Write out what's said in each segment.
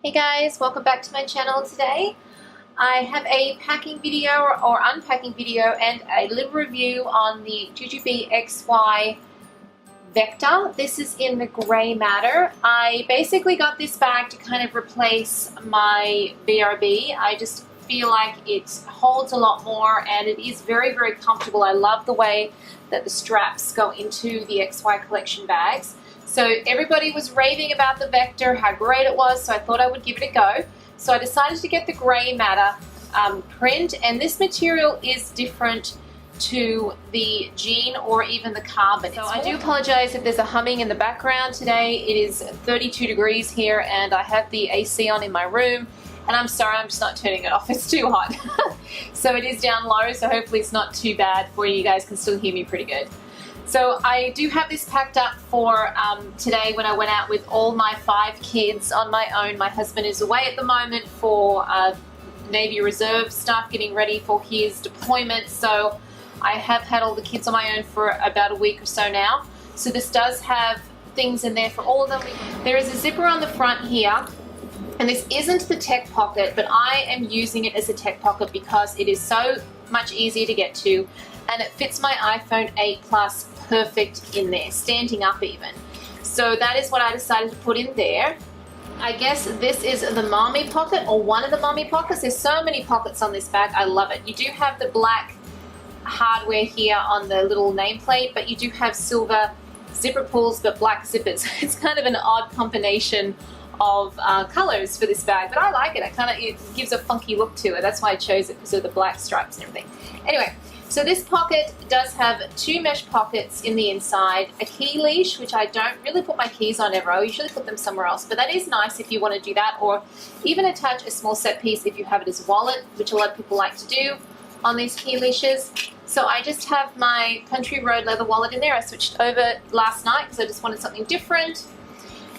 Hey guys, welcome back to my channel today. I have a packing video or unpacking video and a little review on the JuJuBe XY Vector. This is in the grey matter. I basically got this bag to kind of replace my BRB. I just feel like it holds a lot more and it is very, very comfortable. I love the way that the straps go into the XY collection bags. So everybody was raving about the Vector, how great it was, so I thought I would give it a go. So I decided to get the grey matter print, and this material is different to the jean or even the carbon. So I do apologize if there's a humming in the background today. It is 32 degrees here and I have the AC on in my room, and I'm sorry, I'm just not turning it off, it's too hot. So it is down low, so hopefully it's not too bad for you. You guys can still hear me pretty good. So I do have this packed up for today when I went out with all my 5 kids on my own. My husband is away at the moment for Navy Reserve stuff, getting ready for his deployment. So I have had all the kids on my own for about a week or so now. So this does have things in there for all of them. There is a zipper on the front here. And this isn't the tech pocket, but I am using it as a tech pocket because it is so much easier to get to, and it fits my iPhone 8 Plus perfect in there, standing up even. So that is what I decided to put in there. I guess this is the mommy pocket, or one of the mommy pockets. There's so many pockets on this bag, I love it. You do have the black hardware here on the little nameplate, but you do have silver zipper pulls but black zippers. It's kind of an odd combination of colors for this bag, but I like it. It gives a funky look to it. That's why I chose it, because of the black stripes and everything. Anyway, so this pocket does have 2 mesh pockets in the inside, a key leash, which I don't really put my keys on ever. I usually put them somewhere else, but that is nice if you want to do that, or even attach a small set piece if you have it as a wallet, which a lot of people like to do on these key leashes. So I just have my Country Road leather wallet in there. I switched over last night because I just wanted something different.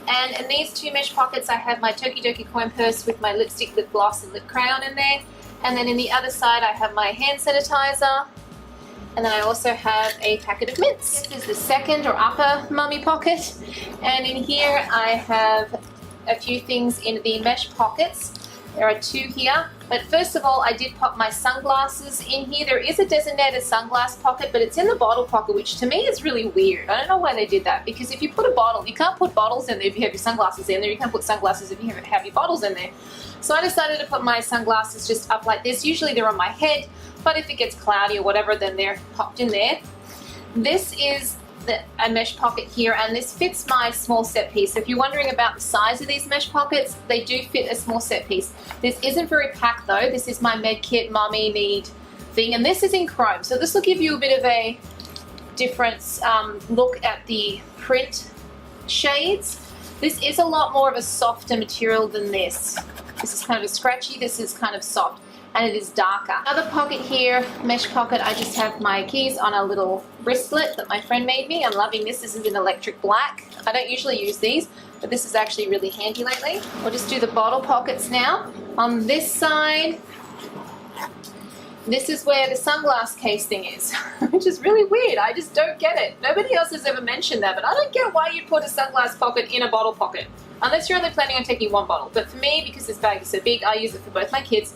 And in these 2 mesh pockets, I have my Tokidoki coin purse with my lipstick, lip gloss, and lip crayon in there. And then in the other side, I have my hand sanitizer. And then I also have a packet of mints. This is the second or upper mummy pocket. And in here, I have a few things in the mesh pockets. There are 2 here. But first of all, I did pop my sunglasses in here. There is a designated sunglass pocket, but it's in the bottle pocket, which to me is really weird. I don't know why they did that, because if you put a bottle, you can't put bottles in there if you have your sunglasses in there. You can't put sunglasses if you have your bottles in there. So I decided to put my sunglasses just up like this. Usually they're on my head, but if it gets cloudy or whatever, then they're popped in there. This is a mesh pocket here, and this fits my small set piece. So if you're wondering about the size of these mesh pockets, they do fit a small set piece. This isn't very packed though. This is my med kit mommy need thing, and this is in chrome, so this will give you a bit of a different look at the print shades. This is a lot more of a softer material than this. This is kind of a scratchy, this is kind of soft, and it is darker. Another pocket here, mesh pocket, I just have my keys on a little wristlet that my friend made me. I'm loving this. This is in electric black. I don't usually use these, but this is actually really handy lately. We'll just do the bottle pockets now. On this side, this is where the sunglass case thing is, which is really weird. I just don't get it. Nobody else has ever mentioned that, but I don't get why you'd put a sunglass pocket in a bottle pocket, unless you're only planning on taking 1 bottle. But for me, because this bag is so big, I use it for both my kids,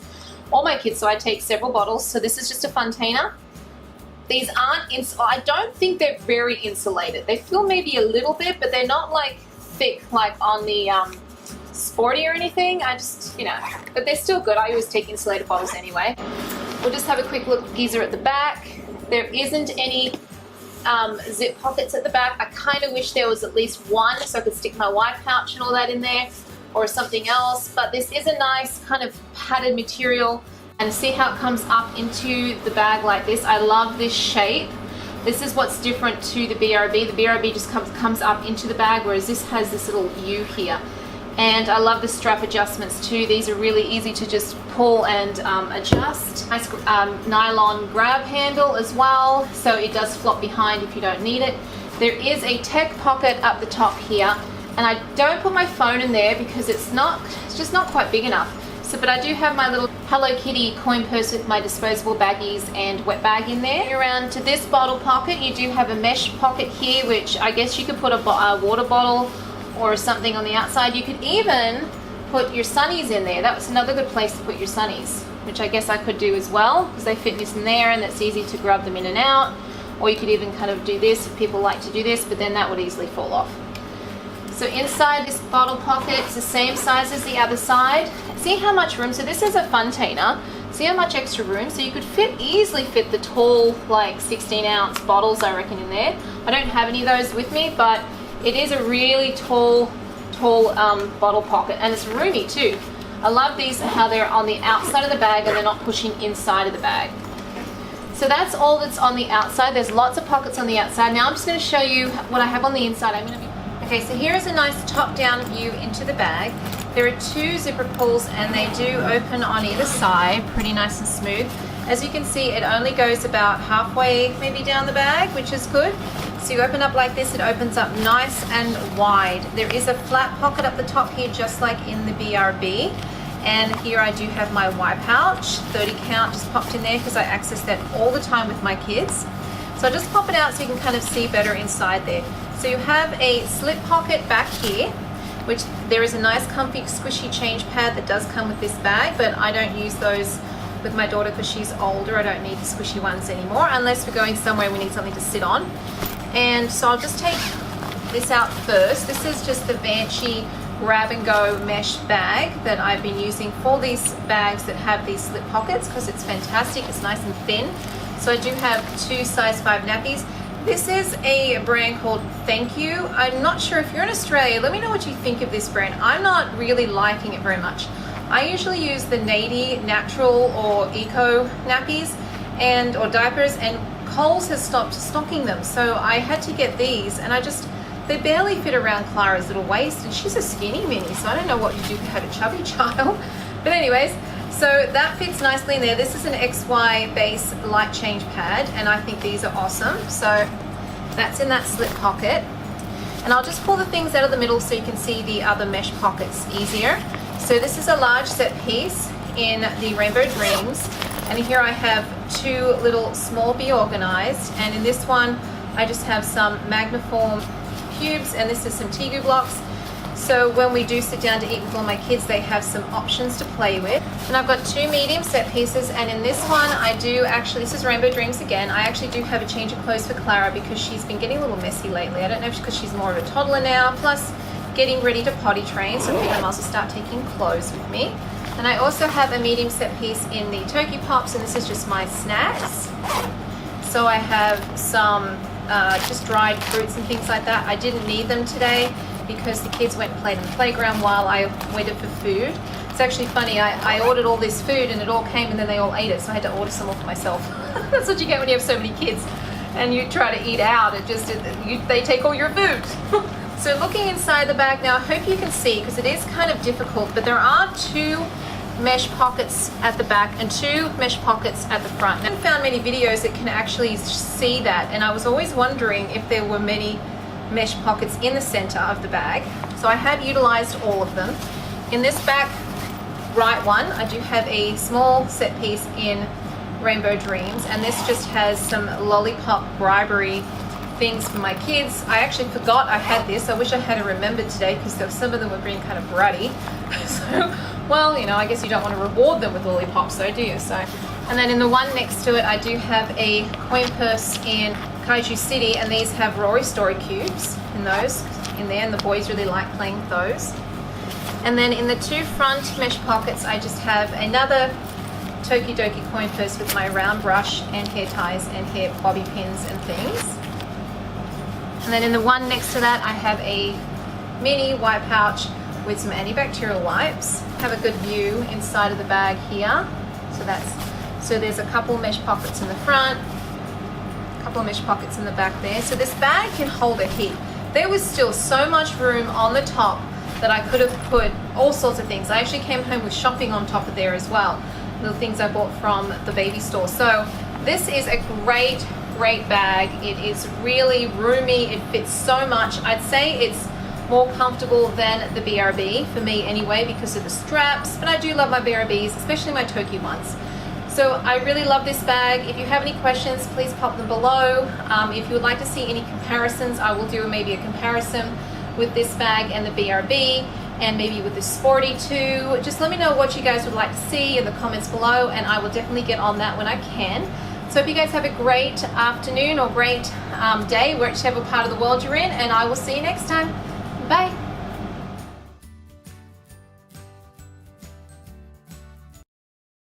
all my kids, so I take several bottles. So this is just a funtainer. These aren't, I don't think they're very insulated. They feel maybe a little bit, but they're not like thick like on the Sporty or anything. I just, but they're still good. I always take insulated bottles anyway. We'll just have a quick look geezer at the back. There isn't any zip pockets at the back. I kind of wish there was at least one so I could stick my wine pouch and all that in there, or something else, but this is a nice kind of padded material, and see how it comes up into the bag like this. I love this shape. This is what's different to the BRB. The BRB just comes up into the bag, whereas this has this little U here. And I love the strap adjustments too. These are really easy to just pull and adjust. Nice nylon grab handle as well, so it does flop behind if you don't need it. There is a tech pocket up the top here, and I don't put my phone in there because it's just not quite big enough. So, but I do have my little Hello Kitty coin purse with my disposable baggies and wet bag in there. Around to this bottle pocket, you do have a mesh pocket here, which I guess you could put a water bottle or something on the outside. You could even put your sunnies in there. That was another good place to put your sunnies, which I guess I could do as well because they fit in there and it's easy to grab them in and out. Or you could even kind of do this if people like to do this, but then that would easily fall off. So inside this bottle pocket, it's the same size as the other side. See how much room? So this is a Funtainer. See how much extra room? So you could easily fit the tall, like 16-ounce bottles, I reckon, in there. I don't have any of those with me, but it is a really tall bottle pocket, and it's roomy too. I love these, how they're on the outside of the bag and they're not pushing inside of the bag. So that's all that's on the outside. There's lots of pockets on the outside. Now I'm just going to show you what I have on the inside. Okay, so here is a nice top-down view into the bag. There are 2 zipper pulls and they do open on either side, pretty nice and smooth. As you can see, it only goes about halfway maybe down the bag, which is good. So you open up like this, it opens up nice and wide. There is a flat pocket up the top here, just like in the BRB. And here I do have my Y pouch, 30 count, just popped in there because I access that all the time with my kids. So I'll just pop it out so you can kind of see better inside there. So you have a slip pocket back here, which there is a nice comfy squishy change pad that does come with this bag, but I don't use those with my daughter because she's older. I don't need the squishy ones anymore unless we're going somewhere we need something to sit on. And so I'll just take this out first. This is just the Banshee grab and go mesh bag that I've been using for these bags that have these slip pockets because it's fantastic. It's nice and thin. So I do have 2 size 5 nappies. This is a brand called Thank You. I'm not sure if you're in Australia, let me know what you think of this brand. I'm not really liking it very much. I usually use the Nady natural or eco nappies or diapers, and Coles has stopped stocking them. So I had to get these, and they barely fit around Clara's little waist, and she's a skinny mini, so I don't know what you do if you had a chubby child. But anyways, so that fits nicely in there. This is an XY base light change pad, and I think these are awesome. So that's in that slip pocket. And I'll just pull the things out of the middle so you can see the other mesh pockets easier. So this is a large set piece in the Rainbow Dreams. And here I have 2 little small Be Organized. And in this one, I just have some Magnaform cubes, and this is some Tegu blocks. So when we do sit down to eat with all my kids, they have some options to play with. And I've got 2 medium set pieces, and in this one I do actually, this is Rainbow Dreams again, I actually do have a change of clothes for Clara because she's been getting a little messy lately. I don't know if it's because she's more of a toddler now, plus getting ready to potty train, so I think I might as well start taking clothes with me. And I also have a medium set piece in the Turkey Pops, and this is just my snacks. So I have some just dried fruits and things like that. I didn't need them today because the kids went and played in the playground while I waited for food. It's actually funny, I ordered all this food and it all came and then they all ate it, so I had to order some more for myself. That's what you get when you have so many kids and you try to eat out. They take all your food. So looking inside the bag now, I hope you can see because it is kind of difficult, but there are 2 mesh pockets at the back and 2 mesh pockets at the front. I haven't found many videos that can actually see that, and I was always wondering if there were many mesh pockets in the center of the bag. So I have utilized all of them. In this back right one, I do have a small set piece in Rainbow Dreams, and this just has some lollipop bribery things for my kids. I actually forgot I had this. I wish I had remembered today because some of them were being kind of bratty. So, well, you know, I guess you don't want to reward them with lollipops though, do you? So, and then in the one next to it, I do have a coin purse in Kaiju City, and these have Rory Story cubes in those in there, and the boys really like playing with those. And then in the 2 front mesh pockets, I just have another Tokidoki coin purse with my round brush and hair ties and hair bobby pins and things. And then in the one next to that, I have a mini white pouch with some antibacterial wipes. Have a good view inside of the bag here. So there's a couple mesh pockets in the front, a couple of mesh pockets in the back there. So this bag can hold a heap. There was still so much room on the top that I could have put all sorts of things. I actually came home with shopping on top of there as well. Little things I bought from the baby store. So this is a great bag. It is really roomy. It fits so much. I'd say it's more comfortable than the BRB for me anyway because of the straps, but I do love my BRBs, especially my Toki ones. So I really love this bag. If you have any questions, please pop them below. If you would like to see any comparisons, I will do maybe a comparison with this bag and the BRB. and maybe with the sporty too. Just let me know what you guys would like to see in the comments below, and I will definitely get on that when I can. So hope you guys have a great afternoon or great day, whichever part of the world you're in, and I will see you next time. Bye.